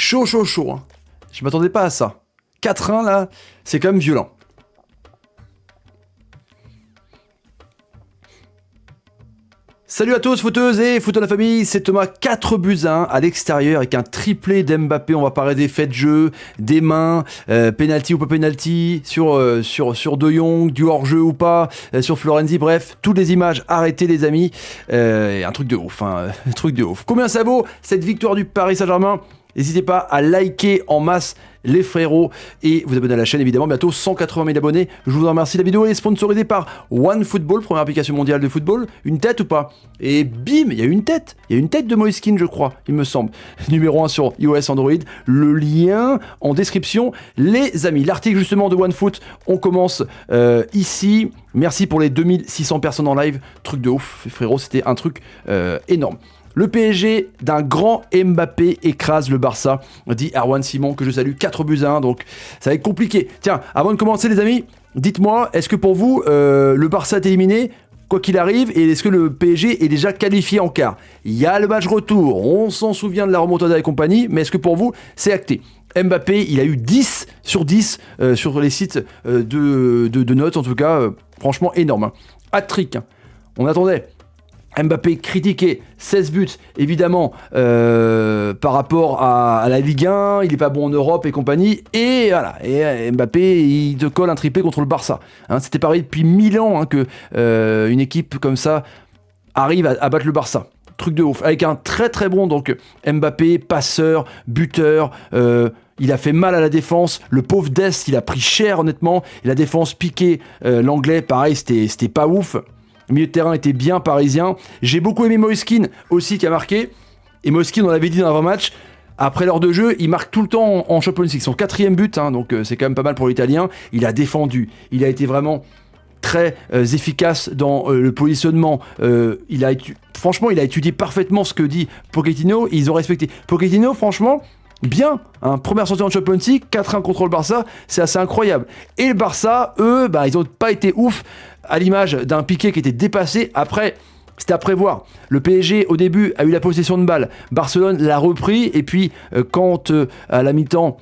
Chaud, chaud, chaud. Hein. Je m'attendais pas à ça. 4-1 là, c'est quand même violent. Salut à tous, footeuses et footeux de la famille, c'est Thomas, 4-1 à l'extérieur avec un triplé d'Mbappé. On va parler des faits de jeu, des mains, penalty ou pas penalty, sur De Jong, du hors-jeu ou pas, sur Florenzi, bref, toutes les images, arrêtez les amis. Un truc de ouf, un truc de ouf. Combien ça vaut cette victoire du Paris Saint-Germain ? N'hésitez pas à liker en masse les frérots et vous abonner à la chaîne évidemment, bientôt 180 000 abonnés. Je vous en remercie. La vidéo est sponsorisée par OneFootball, première application mondiale de football. Une tête ou pas ? Et bim, il y a une tête. Il y a une tête de Moise Kean, je crois, il me semble. Numéro 1 sur iOS, Android. Le lien en description. Les amis, l'article justement de OneFoot, on commence ici. Merci pour les 2600 personnes en live. Truc de ouf, frérot, c'était un truc énorme. Le PSG d'un grand Mbappé écrase le Barça, dit Erwan Simon, que je salue, 4-1, donc ça va être compliqué. Tiens, avant de commencer les amis, dites-moi, est-ce que pour vous, le Barça est éliminé, quoi qu'il arrive, et est-ce que le PSG est déjà qualifié en quart ? Il y a le match retour, on s'en souvient de la remontada et compagnie, mais est-ce que pour vous, c'est acté ? Mbappé, il a eu 10 sur 10 sur les sites de notes, en tout cas, franchement énorme. Hein. Hat-trick, hein. On attendait. Mbappé critiqué, 16 buts évidemment par rapport à la Ligue 1, il est pas bon en Europe et compagnie, et voilà, et Mbappé il te colle un triplé contre le Barça. Hein, c'était pareil depuis 1000 ans hein, que une équipe comme ça arrive à battre le Barça. Truc de ouf, avec un très très bon donc Mbappé, passeur, buteur, il a fait mal à la défense, le pauvre Dest il a pris cher honnêtement, et la défense piquée, l'anglais pareil c'était pas ouf. Le milieu de terrain était bien parisien. J'ai beaucoup aimé Moise Kean aussi qui a marqué. Et Moise Kean, on l'avait dit dans l'avant-match, après l'heure de jeu, il marque tout le temps en Champions League. Son 4e but, hein, donc c'est quand même pas mal pour l'Italien. Il a défendu. Il a été vraiment très efficace dans le positionnement. Franchement, il a étudié parfaitement ce que dit Pochettino. Ils ont respecté. Pochettino, franchement, bien. Hein, première sortie en Champions League, 4-1 contre le Barça, c'est assez incroyable. Et le Barça, eux, ils n'ont pas été ouf. À l'image d'un Piqué qui était dépassé. Après, c'était à prévoir. Le PSG, au début, a eu la possession de balle. Barcelone l'a repris. Et puis, quand à la mi-temps,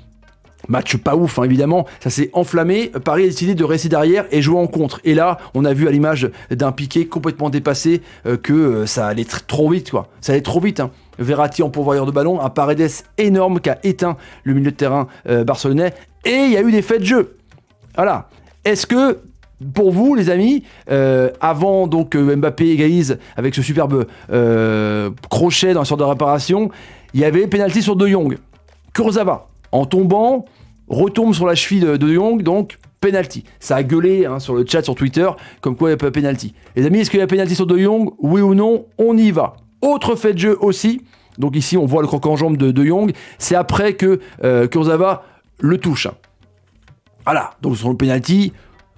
match pas ouf, hein, évidemment, ça s'est enflammé. Paris a décidé de rester derrière et jouer en contre. Et là, on a vu à l'image d'un Piqué complètement dépassé que ça allait trop vite, quoi. Ça allait trop vite, hein. Verratti en pourvoyeur de ballon, un Paredes énorme qui a éteint le milieu de terrain barcelonais. Et il y a eu des faits de jeu. Voilà. Est-ce que pour vous, les amis, avant donc Mbappé égalise avec ce superbe crochet dans la sorte de réparation, il y avait pénalty sur De Jong. Kurzawa, en tombant, retombe sur la cheville de Jong, donc pénalty. Ça a gueulé hein, sur le chat, sur Twitter, comme quoi il n'y a pas pénalty. Les amis, est-ce qu'il y a pénalty sur De Jong ? Oui ou non ? On y va. Autre fait de jeu aussi, donc ici on voit le croc en jambe de De Jong, c'est après que Kurzawa le touche. Voilà, donc sur le pénalty.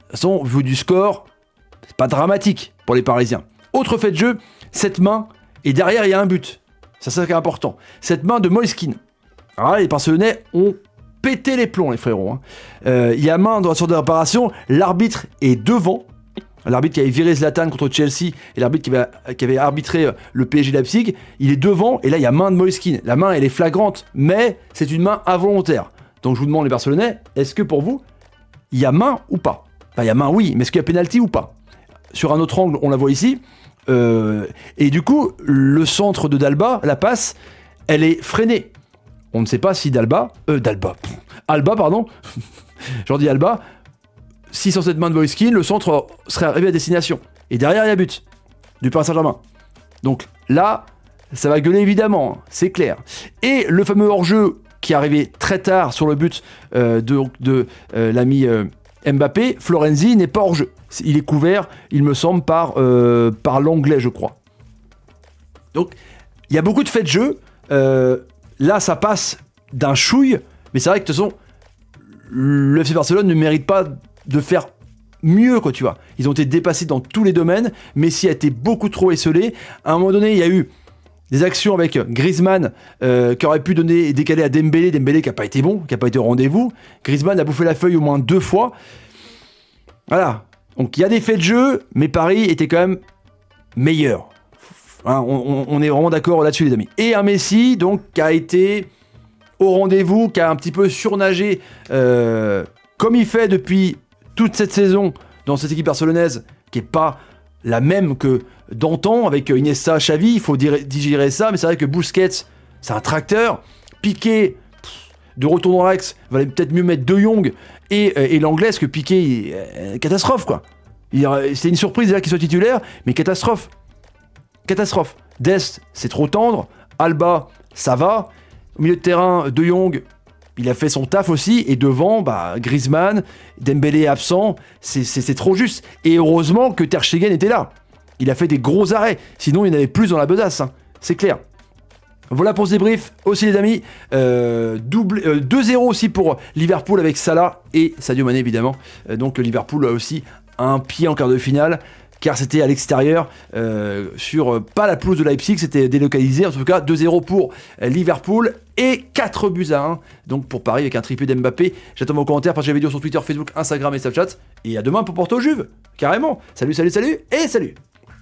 De toute façon, vu du score, c'est pas dramatique pour les Parisiens. Autre fait de jeu, cette main, et derrière il y a un but. Ça c'est important. Cette main de Moise Kean. Alors là, les Barcelonais ont pété les plombs, les frérots. Hein. Il y a main dans la sorte de réparation, l'arbitre est devant. L'arbitre qui avait viré Zlatan contre Chelsea et l'arbitre qui avait arbitré le PSG Leipzig, il est devant et là il y a main de Moise Kean. La main elle est flagrante, mais c'est une main involontaire. Donc je vous demande les Barcelonais, est-ce que pour vous, il y a main ou pas ? Enfin, il y a main, oui, mais est-ce qu'il y a pénalty ou pas ? Sur un autre angle, on la voit ici. Et du coup, le centre de Dalba, la passe, elle est freinée. On ne sait pas si Alba, pardon. J'en dis Alba. Si sur cette main de Moise Kean, le centre serait arrivé à destination. Et derrière, il y a but du Paris Saint-Germain. Donc là, ça va gueuler évidemment, c'est clair. Et le fameux hors-jeu qui est arrivé très tard sur le but de l'ami... Mbappé, Florenzi n'est pas hors jeu. Il est couvert, il me semble, par l'anglais, je crois. Donc, il y a beaucoup de faits de jeu. Là, ça passe d'un chouille, mais c'est vrai que de toute façon, le FC Barcelone ne mérite pas de faire mieux, quoi, tu vois. Ils ont été dépassés dans tous les domaines. Messi a été beaucoup trop esselé. À un moment donné, il y a eu des actions avec Griezmann qui aurait pu décaler à Dembélé qui n'a pas été bon, qui n'a pas été au rendez-vous. Griezmann a bouffé la feuille au moins 2 fois. Voilà. Donc il y a des faits de jeu, mais Paris était quand même meilleur. Hein, on est vraiment d'accord là-dessus les amis. Et un Messi donc qui a été au rendez-vous, qui a un petit peu surnagé comme il fait depuis toute cette saison dans cette équipe barcelonaise, qui n'est pas la même que d'antan, avec Iniesta, Xavi, il faut digérer ça, mais c'est vrai que Busquets, c'est un tracteur. Piqué, de retour dans l'axe, valait peut-être mieux mettre De Jong et l'anglaise que Piqué, catastrophe quoi. C'est une surprise déjà qu'il soit titulaire, mais catastrophe. Catastrophe. Dest, c'est trop tendre. Alba, ça va. Au milieu de terrain, De Jong, il a fait son taf aussi. Et devant, Griezmann, Dembélé est absent. C'est trop juste. Et heureusement que Ter Stegen était là. Il a fait des gros arrêts. Sinon, il y en avait plus dans la besace. Hein. C'est clair. Voilà pour ce débrief aussi les amis, 2-0 aussi pour Liverpool avec Salah et Sadio Mané évidemment, donc Liverpool a aussi un pied en quart de finale car c'était à l'extérieur sur pas la pelouse de Leipzig, c'était délocalisé, en tout cas 2-0 pour Liverpool et 4-1 donc pour Paris avec un triplé d'Mbappé. J'attends vos commentaires, partagez la vidéo sur Twitter, Facebook, Instagram et Snapchat et à demain pour Porto Juve, carrément, salut et salut,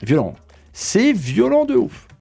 violent, c'est violent de ouf.